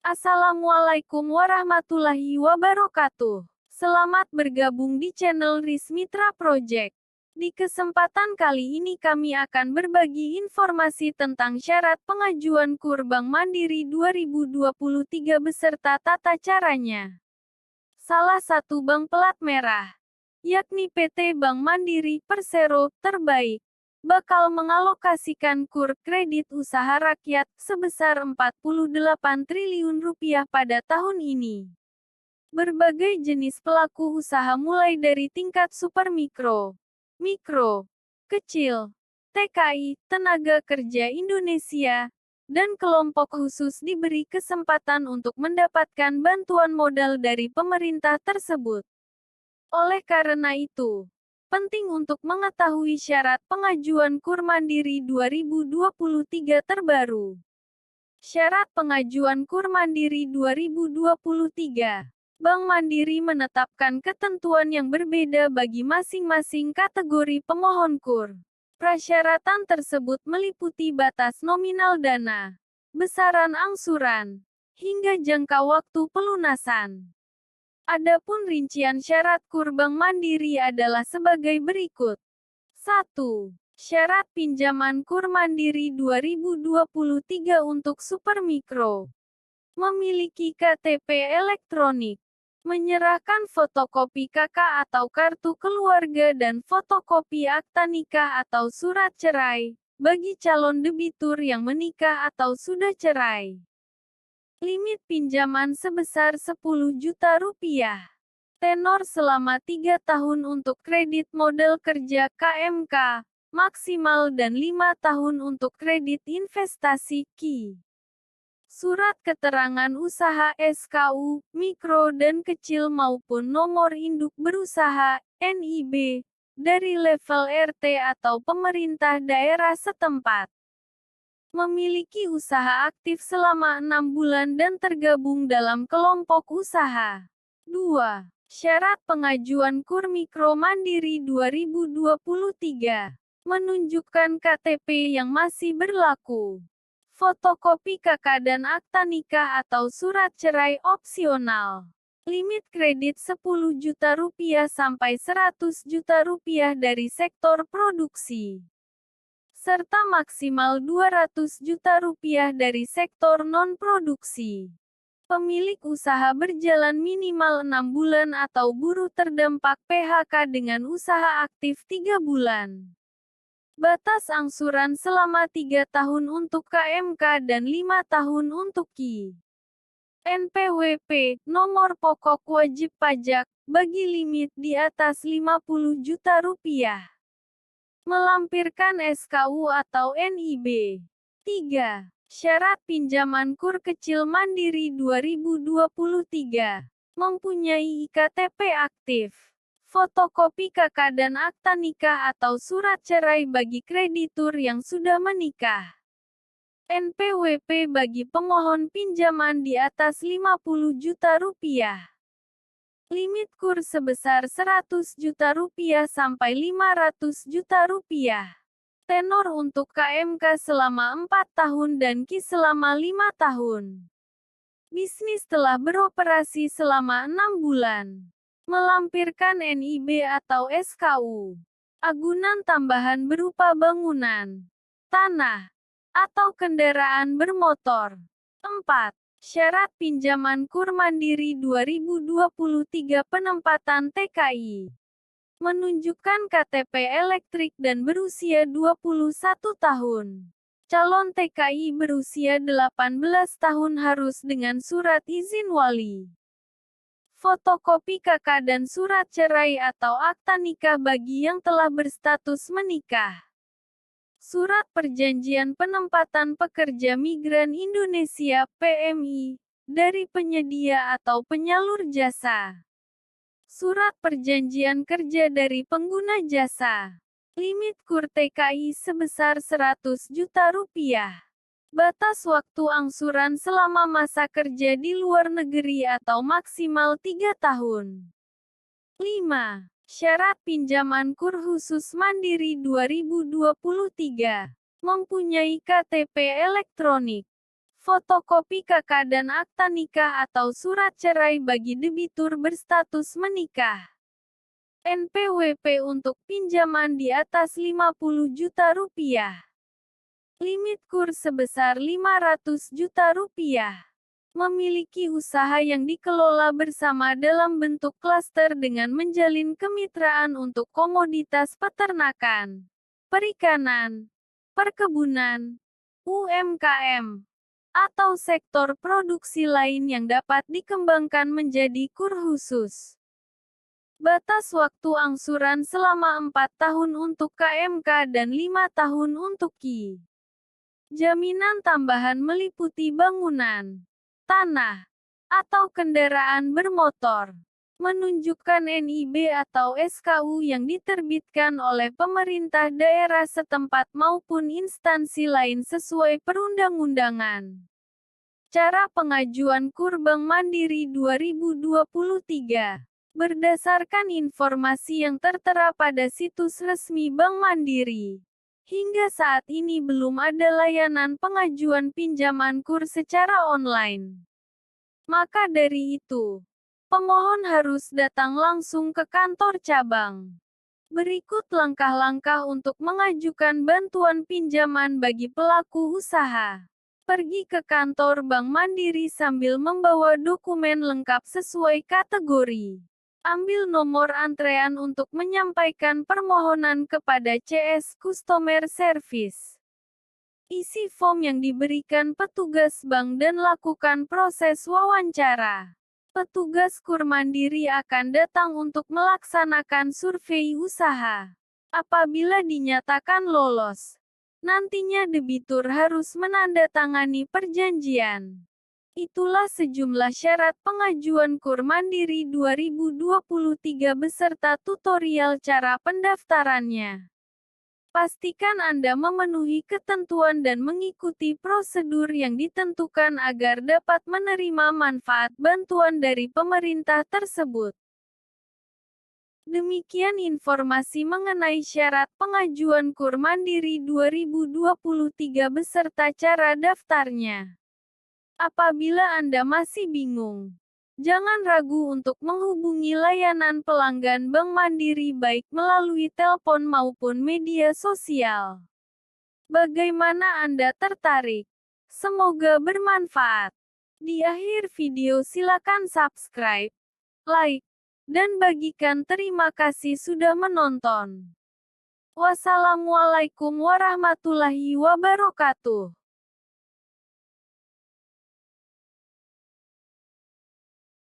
Assalamualaikum warahmatullahi wabarakatuh. Selamat bergabung di channel Rismitra Project. Di kesempatan kali ini kami akan berbagi informasi tentang syarat pengajuan KUR Bank Mandiri 2023 beserta tata caranya. Salah satu bank pelat merah, yakni PT Bank Mandiri Persero Terbaik, bakal mengalokasikan KUR kredit usaha rakyat sebesar Rp48 triliun pada tahun ini. Berbagai jenis pelaku usaha mulai dari tingkat super mikro, kecil, TKI, tenaga kerja Indonesia, dan kelompok khusus diberi kesempatan untuk mendapatkan bantuan modal dari pemerintah tersebut. Oleh karena itu, penting untuk mengetahui syarat pengajuan KUR Mandiri 2023 terbaru. Syarat pengajuan KUR Mandiri 2023. Bank Mandiri menetapkan ketentuan yang berbeda bagi masing-masing kategori pemohon KUR. Prasyaratan tersebut meliputi batas nominal dana, besaran angsuran, hingga jangka waktu pelunasan. Adapun rincian syarat KUR Bank Mandiri adalah sebagai berikut. 1. Syarat pinjaman KUR Mandiri 2023 untuk supermikro. Memiliki KTP elektronik. Menyerahkan fotokopi KK atau kartu keluarga dan fotokopi akta nikah atau surat cerai, bagi calon debitur yang menikah atau sudah cerai. Limit pinjaman sebesar Rp10 juta. Tenor selama 3 tahun untuk kredit modal kerja KMK, maksimal dan 5 tahun untuk kredit investasi KI. Surat keterangan usaha SKU, mikro dan kecil maupun nomor induk berusaha, NIB, dari level RT atau pemerintah daerah setempat. Memiliki usaha aktif selama 6 bulan dan tergabung dalam kelompok usaha. 2. Syarat pengajuan KUR Mikro Mandiri 2023. Menunjukkan KTP yang masih berlaku. Fotokopi KK dan akta nikah atau surat cerai opsional. Limit kredit Rp10 juta sampai Rp100 juta dari sektor produksi, serta maksimal Rp200 juta dari sektor non-produksi. Pemilik usaha berjalan minimal 6 bulan atau buruh terdampak PHK dengan usaha aktif 3 bulan. Batas angsuran selama 3 tahun untuk KMK dan 5 tahun untuk KI. NPWP, nomor pokok wajib pajak, bagi limit di atas Rp50 juta. Melampirkan SKU atau NIB. 3. Syarat pinjaman KUR kecil Mandiri 2023. Mempunyai IKTP aktif. Fotokopi KK dan akta nikah atau surat cerai bagi kreditur yang sudah menikah. NPWP bagi pemohon pinjaman di atas Rp50 juta. Limit KUR sebesar Rp100 juta sampai Rp500 juta. Tenor untuk KMK selama 4 tahun dan KI selama 5 tahun. Bisnis telah beroperasi selama 6 bulan. Melampirkan NIB atau SKU. Agunan tambahan berupa bangunan, tanah, atau kendaraan bermotor. 4. Syarat pinjaman KUR Mandiri 2023 penempatan TKI. Menunjukkan KTP elektrik dan berusia 21 tahun. Calon TKI berusia 18 tahun harus dengan surat izin wali. Fotokopi KK dan surat cerai atau akta nikah bagi yang telah berstatus menikah. Surat Perjanjian Penempatan Pekerja Migran Indonesia (PMI) dari penyedia atau penyalur jasa. Surat Perjanjian Kerja dari pengguna jasa. Limit KUR TKI sebesar Rp100 juta. Batas waktu angsuran selama masa kerja di luar negeri atau maksimal 3 tahun. 5. Syarat pinjaman KUR khusus Mandiri 2023. Mempunyai KTP elektronik, fotokopi KK dan akta nikah atau surat cerai bagi debitur berstatus menikah. NPWP untuk pinjaman di atas 50 juta rupiah. Limit kur sebesar 500 juta rupiah. Memiliki usaha yang dikelola bersama dalam bentuk klaster dengan menjalin kemitraan untuk komoditas peternakan, perikanan, perkebunan, UMKM, atau sektor produksi lain yang dapat dikembangkan menjadi kur khusus. Batas waktu angsuran selama 4 tahun untuk KMK dan 5 tahun untuk KI. Jaminan tambahan meliputi bangunan, tanah, atau kendaraan bermotor. Menunjukkan NIB atau SKU yang diterbitkan oleh pemerintah daerah setempat maupun instansi lain sesuai perundang-undangan. Cara pengajuan KUR Bank Mandiri 2023. Berdasarkan informasi yang tertera pada situs resmi Bank Mandiri, hingga saat ini belum ada layanan pengajuan pinjaman KUR secara online. Maka dari itu, pemohon harus datang langsung ke kantor cabang. Berikut langkah-langkah untuk mengajukan bantuan pinjaman bagi pelaku usaha. Pergi ke kantor Bank Mandiri sambil membawa dokumen lengkap sesuai kategori. Ambil nomor antrean untuk menyampaikan permohonan kepada CS Customer Service. Isi form yang diberikan petugas bank dan lakukan proses wawancara. Petugas KUR Mandiri akan datang untuk melaksanakan survei usaha. Apabila dinyatakan lolos, nantinya debitur harus menandatangani perjanjian. Itulah sejumlah syarat pengajuan KUR Mandiri 2023 beserta tutorial cara pendaftarannya. Pastikan Anda memenuhi ketentuan dan mengikuti prosedur yang ditentukan agar dapat menerima manfaat bantuan dari pemerintah tersebut. Demikian informasi mengenai syarat pengajuan KUR Mandiri 2023 beserta cara daftarnya. Apabila Anda masih bingung, jangan ragu untuk menghubungi layanan pelanggan Bank Mandiri baik melalui telepon maupun media sosial. Bagaimana Anda tertarik? Semoga bermanfaat. Di akhir video silakan subscribe, like, dan bagikan. Terima kasih sudah menonton. Wassalamualaikum warahmatullahi wabarakatuh.